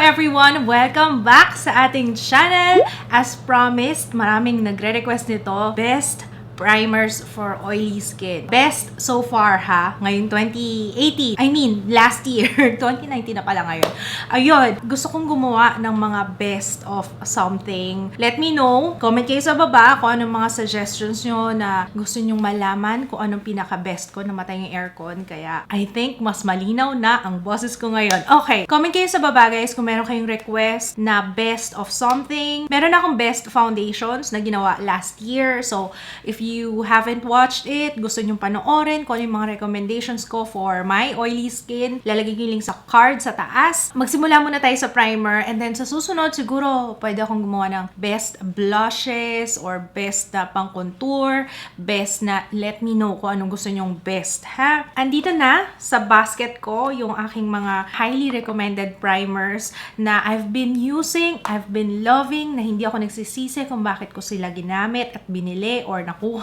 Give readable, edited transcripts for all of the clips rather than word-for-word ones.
everyone! Welcome back sa ating channel. As promised, maraming nagre-request nito. Best primers for oily skin. Best so far ha, ngayon 2018. Last year. 2019 na pala ngayon. Ayun, gusto kong gumawa ng mga best of something. Let me know. Comment kayo sa baba kung anong mga suggestions nyo na gusto nyong malaman kung anong pinaka-best ko. Namatay yung aircon. Kaya I think mas malinaw na ang boses ko ngayon. Okay, comment kayo sa baba guys kung meron kayong request na best of something. Meron akong best foundations na ginawa last year. So, if you haven't watched it, gusto nyong panoorin kung ano yung mga recommendations ko for my oily skin, lalagay ko yung link sa card sa taas. Magsimula muna tayo sa primer and then sa susunod siguro pwede akong gumawa ng best blushes or best na pang contour, best na let me know kung anong gusto nyong best ha. Andito na sa basket ko yung aking mga highly recommended primers na I've been using, I've been loving, na hindi ako nagsisisi kung bakit ko sila ginamit at binili or nakuha.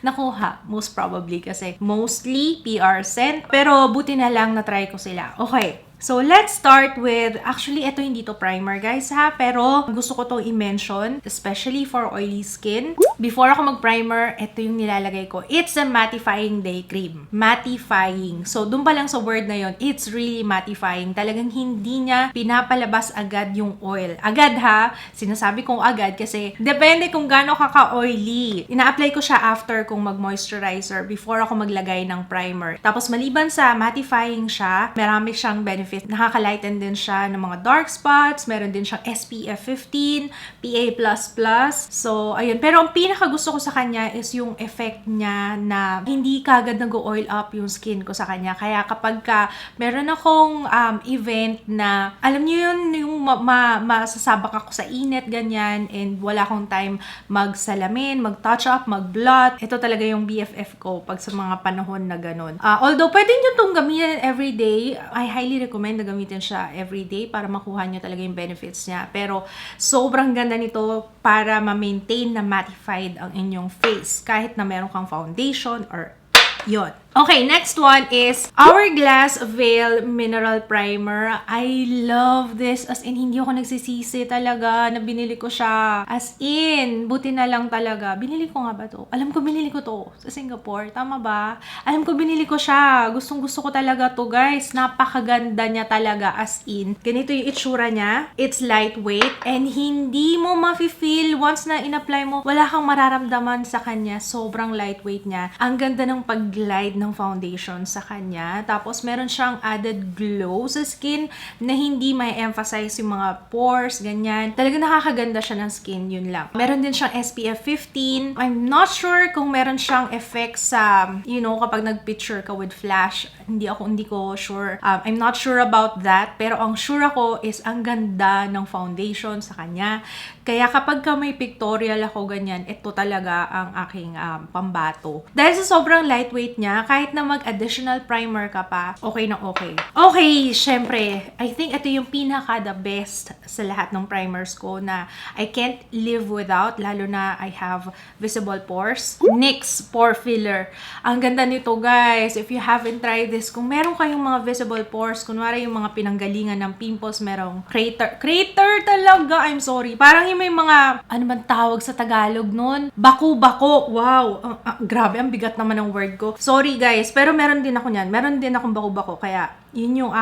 Nakuha, most probably kasi mostly PR scent. Pero buti na lang na-try ko sila. Okay. So, let's start with, actually, ito hindi to primer, guys, ha? Pero, gusto ko tong i-mention, especially for oily skin. Before ako mag-primer, ito yung nilalagay ko. It's a Mattifying Day Cream. Mattifying. So, dun pa lang sa word na yon, it's really mattifying. Talagang hindi niya pinapalabas agad yung oil. Agad, ha? Sinasabi kong agad kasi depende kung gaano ka-oily. Ina-apply ko siya after kung mag-moisturizer before ako maglagay ng primer. Tapos, maliban sa mattifying siya, marami siyang benefits. Nakaka-lighten din siya ng mga dark spots. Meron din siyang SPF 15, PA++. So, ayun. Pero ang pinaka-gusto ko sa kanya is yung effect niya na hindi kagad nag-oil up yung skin ko sa kanya. Kaya kapag meron akong event na, alam niyo yun, yung masasabak ako sa init, ganyan, and wala akong time magsalamin, mag-touch up, mag-blot. Ito talaga yung BFF ko pag sa mga panahon na ganun. Although, pwede nyo itong gamitin everyday. I highly recommend na gamitin siya everyday para makuha nyo talaga yung benefits niya. Pero sobrang ganda nito para ma-maintain na mattified ang inyong face kahit na meron kang foundation or yon. Okay, next one is Hourglass Veil Mineral Primer. I love this. As in, hindi ako nagsisisi talaga na binili ko siya. As in, buti na lang talaga. Binili ko nga ba to? Alam ko binili ko to sa Singapore. Tama ba? Alam ko binili ko siya. Gustong gusto ko talaga to, guys. Napakaganda niya talaga. As in, ganito yung itsura niya. It's lightweight and hindi mo mafe-feel once na in-apply mo, wala kang mararamdaman sa kanya. Sobrang lightweight niya. Ang ganda ng pag-glide ng foundation sa kanya. Tapos, meron siyang added glow sa skin na hindi may emphasize yung mga pores, ganyan. Talagang nakakaganda siya ng skin, yun lang. Meron din siyang SPF 15. I'm not sure kung meron siyang effect sa, kapag nag-picture ka with flash. Hindi ko sure. I'm not sure about that. Pero ang sure ako is ang ganda ng foundation sa kanya. Kaya kapag may pictorial ako ganyan, ito talaga ang aking pambato. Dahil sa sobrang lightweight niya, kahit na mag-additional primer ka pa, okay na okay. Okay, syempre, I think ito yung pinaka-the best sa lahat ng primers ko na I can't live without, lalo na I have visible pores. NYX Pore Filler. Ang ganda nito, guys. If you haven't tried this, kung meron kayong mga visible pores, kunwari yung mga pinanggalingan ng pimples, merong crater talaga, I'm sorry. Parang yung may mga, ano man tawag sa Tagalog nun? Bako-bako. Wow. Grabe, ang bigat naman ng word ko. Sorry, guys. Pero meron din ako niyan. Meron din akong bako-bako. Kaya, yun yung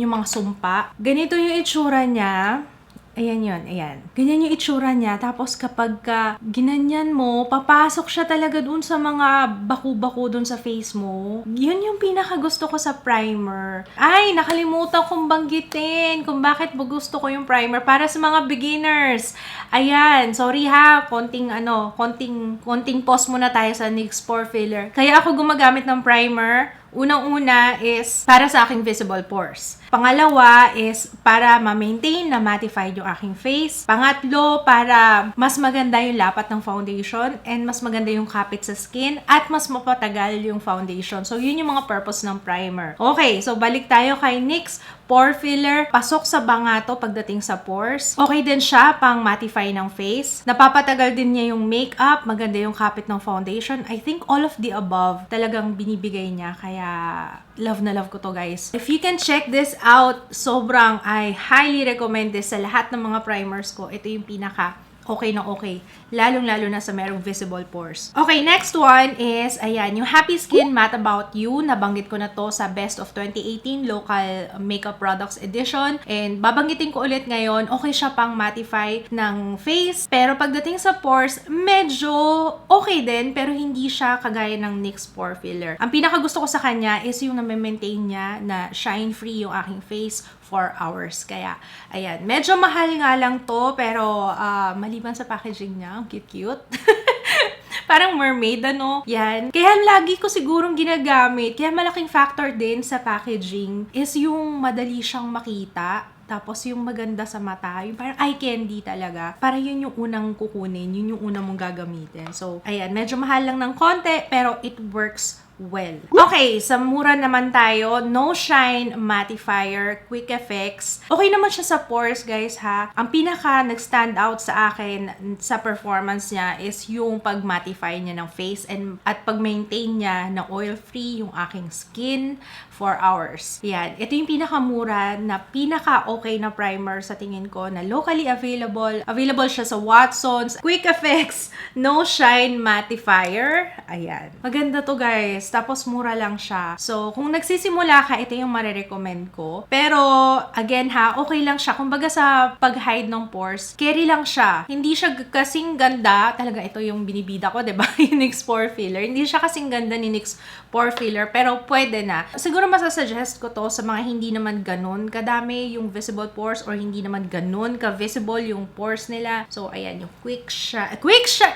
mga sumpa. Ganito yung itsura niya. Ayan yun, ayan. Ganyan yung itsura niya. Tapos kapag ginanyan mo, papasok siya talaga dun sa mga baku-baku dun sa face mo. Yun yung pinaka-gusto ko sa primer. Ay, nakalimutan kong banggitin kung bakit gusto ko yung primer para sa mga beginners. Ayan, sorry ha, konting pause muna tayo sa NYX Pore Filler. Kaya ako gumagamit ng primer. Unang-una is para sa aking visible pores. Pangalawa is para ma-maintain na mattified yung aking face. Pangatlo, para mas maganda yung lapat ng foundation and mas maganda yung kapit sa skin at mas mapatagal yung foundation. So, yun yung mga purpose ng primer. Okay, so balik tayo kay NYX pore filler. Pasok sa banga to pagdating sa pores. Okay din siya pang mattify ng face. Napapatagal din niya yung makeup. Maganda yung kapit ng foundation. I think all of the above talagang binibigay niya. Kaya love na love ko to, guys. If you can check this out, sobrang I highly recommend this sa lahat ng mga primers ko. Ito yung pinaka okay na okay. Lalong-lalo na sa merong visible pores. Okay, next one is, ayan, yung Happy Skin Matte About You. Nabanggit ko na to sa Best of 2018 Local Makeup Products Edition. And babanggitin ko ulit ngayon, okay siya pang mattify ng face. Pero pagdating sa pores, medyo okay din, pero hindi siya kagaya ng NYX Pore Filler. Ang pinaka gusto ko sa kanya is yung na-maintain niya na shine-free yung aking face 4 hours. Kaya, ayan, medyo mahal nga lang to, pero maliban sa packaging niya, ang cute-cute. Parang mermaid, ano? Yan. Kaya lagi ko sigurong ginagamit. Kaya malaking factor din sa packaging is yung madali siyang makita. Tapos yung maganda sa mata, yung parang eye candy talaga. Para yun yung unang kukunin, yun yung unang mong gagamitin. So, ayan, medyo mahal lang ng konti, pero it works well. Okay, sa mura naman tayo, No Shine Mattifier Quick Effects. Okay naman siya sa pores, guys, ha. Ang pinaka nag-stand out sa akin sa performance niya is yung pag-mattify niya ng face at pag-maintain niya na oil-free yung aking skin 4 hours. Yan. Ito yung pinakamura na pinaka-okay na primer sa tingin ko na locally available. Available siya sa Watsons. Quick Effects No Shine Mattifier. Ayan. Maganda to, guys. Tapos mura lang siya. So, kung nagsisimula ka, ito yung marirecommend ko. Pero, again ha, okay lang siya. Kumbaga sa pag-hide ng pores, carry lang siya. Hindi siya kasing ganda. Talaga, ito yung binibida ko, diba? Yung NYX Pore Filler. Hindi siya kasing ganda ni NYX Pore Filler, pero pwede na. Siguro masasuggest ko to sa mga hindi naman ganun kadami yung visible pores or hindi naman ganun ka-visible yung pores nila. So, ayan, yung Quick Shine.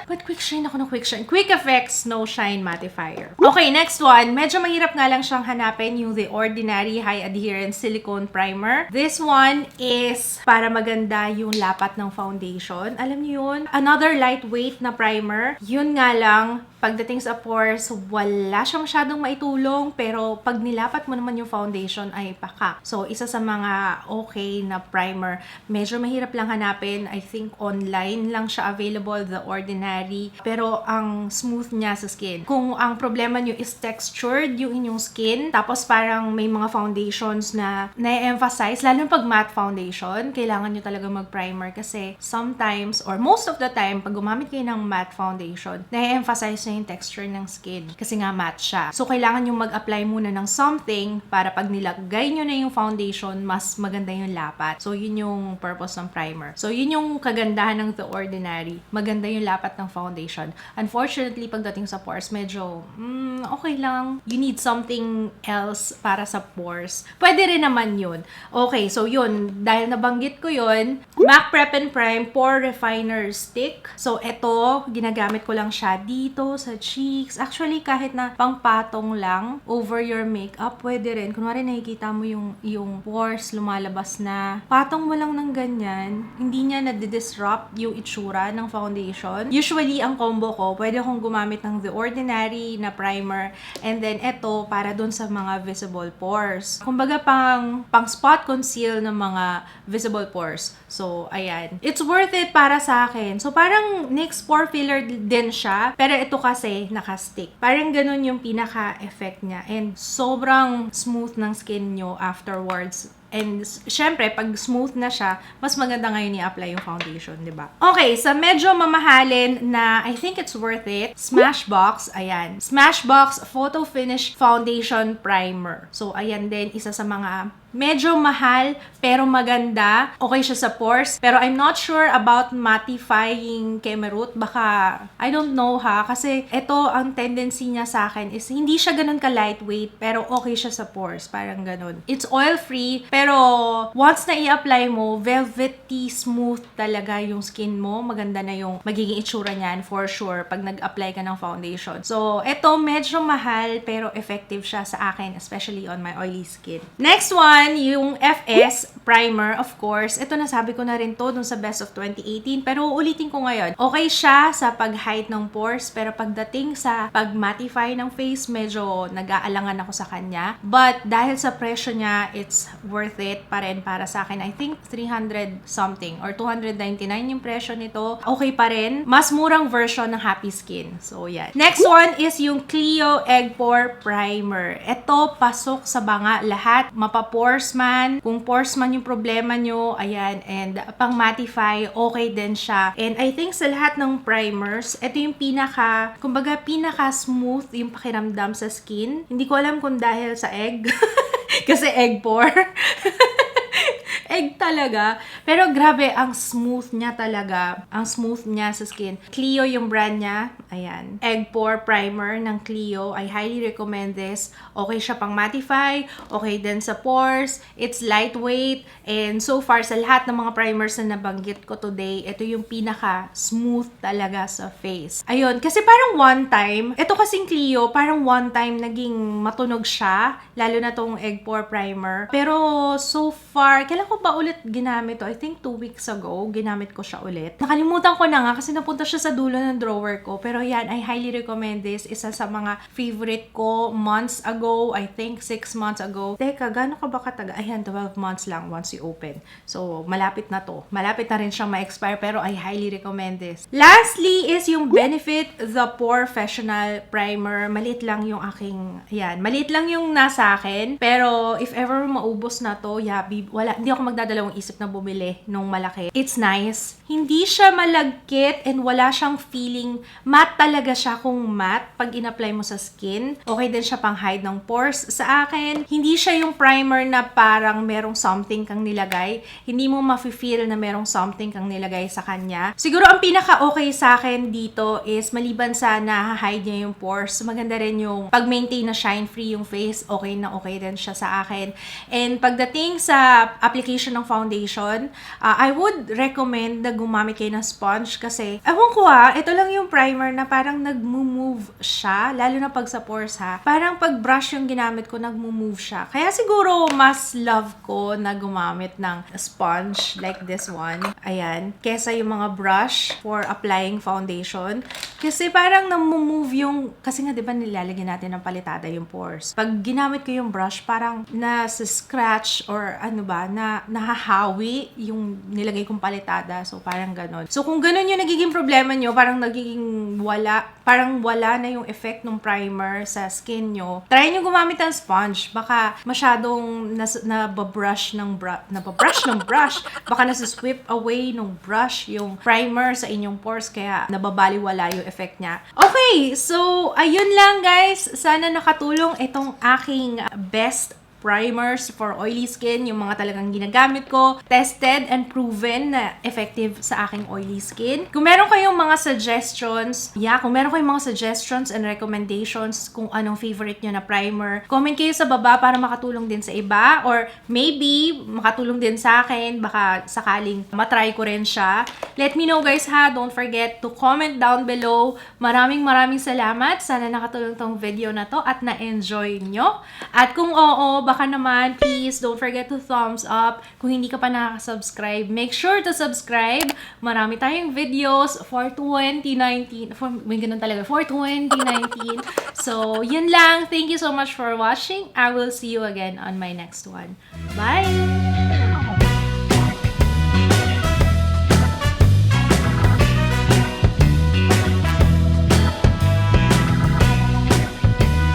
Ba't Quick Shine ako ng Quick Shine? Quick Effects No Shine Mattifier. Okay, next one. Medyo mahirap nga lang siyang hanapin yung The Ordinary High Adherence Silicone Primer. This one is para maganda yung lapat ng foundation. Alam niyo yun? Another lightweight na primer. Yun nga lang, pagdating sa pores, wala siyang masyadong maitulong, pero pag nilapat mo naman yung foundation ay paka. So, isa sa mga okay na primer. Medyo mahirap lang hanapin. I think online lang siya available, The Ordinary. Pero ang smooth niya sa skin. Kung ang problema niyo is textured yung inyong skin, tapos parang may mga foundations na na-emphasize, lalo pag matte foundation, kailangan nyo talaga mag-primer kasi sometimes, or most of the time, pag gumamit kayo ng matte foundation, na-emphasize na yung texture ng skin kasi nga matte siya. So, kailangan nyo mag-apply muna ng something para pag nilagay nyo na yung foundation, mas maganda yung lapat. So, yun yung purpose ng primer. So, yun yung kagandahan ng The Ordinary. Maganda yung lapat ng foundation. Unfortunately, pagdating sa pores, medyo, okay lang. You need something else para sa pores. Pwede rin naman yun. Okay, so yun. Dahil nabanggit ko yun, MAC Prep and Prime Pore Refiner Stick. So, eto, ginagamit ko lang siya dito sa cheeks. Actually, kahit na pangpatong lang over your makeup, pwede rin. Kunwari nakikita mo yung pores lumalabas na. Patong mo lang ng ganyan. Hindi niya na-disrupt yung itsura ng foundation. Usually, ang combo ko, pwede akong gumamit ng The Ordinary na primer. And then, eto, para dun sa mga visible pores. Kumbaga, pang spot conceal ng mga visible pores. So, ayan. It's worth it para sa akin. So, parang NYX Pore Filler din siya. Pero ito kasi, naka-stick. Parang ganun yung pinaka-effect niya. And sobrang smooth ng skin nyo afterwards. And, syempre, pag smooth na siya, mas maganda ngayon i-apply yung foundation, di ba? Okay, sa medyo mamahalin na I think it's worth it, Smashbox, ayan. Smashbox Photo Finish Foundation Primer. So, ayan din, isa sa mga medyo mahal, pero maganda. Okay siya sa pores. Pero I'm not sure about mattifying kemerut. Baka, I don't know ha. Kasi ito, ang tendency niya sa akin is hindi siya ganun ka-lightweight, pero okay siya sa pores. Parang ganun. It's oil-free, pero once na i-apply mo, velvety smooth talaga yung skin mo. Maganda na yung magiging itsura niyan for sure pag nag-apply ka ng foundation. So, ito medyo mahal, pero effective siya sa akin, especially on my oily skin. Next one, one, yung FS primer, of course. Ito nasabi ko na rin to dun sa Best of 2018, pero ulitin ko ngayon. Okay siya sa pag-hide ng pores, pero pagdating sa pag-mattify ng face, medyo nag-aalangan ako sa kanya. But dahil sa presyo niya, it's worth it pa rin para sa akin. I think 300 something or 299 yung presyo nito. Okay pa rin. Mas murang version ng Happy Skin. So, yan. Next one is yung Clio Egg Pore Primer. Ito, pasok sa banga lahat. Mapa-pores man. Kung pores man yung problema nyo, ayan. And pang mattify, okay din siya. And I think sa lahat ng primers, ito yung kumbaga pinaka-smooth yung pakiramdam sa skin. Hindi ko alam kung dahil sa egg. Kasi egg pore. Egg talaga. Pero grabe, ang smooth niya talaga. Ang smooth niya sa skin. Clio yung brand niya. Ayan. Egg Pore Primer ng Clio. I highly recommend this. Okay siya pang mattify. Okay din sa pores. It's lightweight. And so far, sa lahat ng mga primers na nabanggit ko today, ito yung pinaka-smooth talaga sa face. Ayun. Kasi parang one time, ito kasing Clio, parang one time naging matunog siya. Lalo na tong Egg Pore Primer. Pero so far, kailan ko ba ulit ginamit to? I think 2 weeks ago, ginamit ko siya ulit. Nakalimutan ko na nga kasi napunta siya sa dulo ng drawer ko. Pero yan, I highly recommend this. Isa sa mga favorite ko months ago. I think 6 months ago. Teka, gano'n ka ba kataga? Ayan, 12 months lang once you open. So, malapit na to. Malapit na rin siyang ma-expire pero I highly recommend this. Lastly is yung Benefit the Porefessional Primer. Maliit lang yung aking, ayan, maliit lang yung nasa akin. Pero if ever maubos na to, hindi ako magdadalawang isip na bumili nung malaki. It's nice. Hindi siya malagkit and wala siyang feeling. Matte talaga siya kung matte pag in-apply mo sa skin. Okay din siya pang hide ng pores. Sa akin, hindi siya yung primer na parang merong something kang nilagay. Hindi mo mafe-feel na merong something kang nilagay sa kanya. Siguro ang pinaka-okay sa akin dito is maliban sa na-hide niya yung pores, maganda rin yung pag-maintain na shine-free yung face. Okay na okay din siya sa akin. And pagdating sa application ng foundation, I would recommend na gumamit kayo ng sponge kasi, ewan ko ito lang yung primer na parang nag-move siya, lalo na pag sa pores parang pag brush yung ginamit ko, nag-move siya. Kaya siguro mas love ko na gumamit ng sponge like this one, ayan, kesa yung mga brush for applying foundation. Kasi parang nag-move yung, kasi nga diba nilalagyan natin ng palitada yung pores. Pag ginamit ko yung brush, parang scratch or ano ba, na nahahawi yung nilagay kong palitada. So, parang ganon. So, kung ganon yung nagiging problema nyo, parang wala na yung effect ng primer sa skin nyo, try nyo gumamit ng sponge. Baka masyadong nababrush ng brush. Baka nasa-sweep away ng brush yung primer sa inyong pores, kaya nababaliwala yung effect niya. Okay, so, ayun lang guys. Sana nakatulong itong aking best primers for oily skin, yung mga talagang ginagamit ko, tested and proven na effective sa aking oily skin. Kung meron kayong mga suggestions, and recommendations kung anong favorite nyo na primer, comment kayo sa baba para makatulong din sa iba, or maybe makatulong din sa akin, baka sakaling matry ko rin siya. Let me know guys don't forget to comment down below. Maraming salamat. Sana nakatulong tong video na to at na-enjoy nyo. At kung oo, baka naman, please don't forget to thumbs up. Kung hindi ka pa nakaka-subscribe, make sure to subscribe. Marami tayong videos for 2019. For 2019. So, yun lang. Thank you so much for watching. I will see you again on my next one. Bye!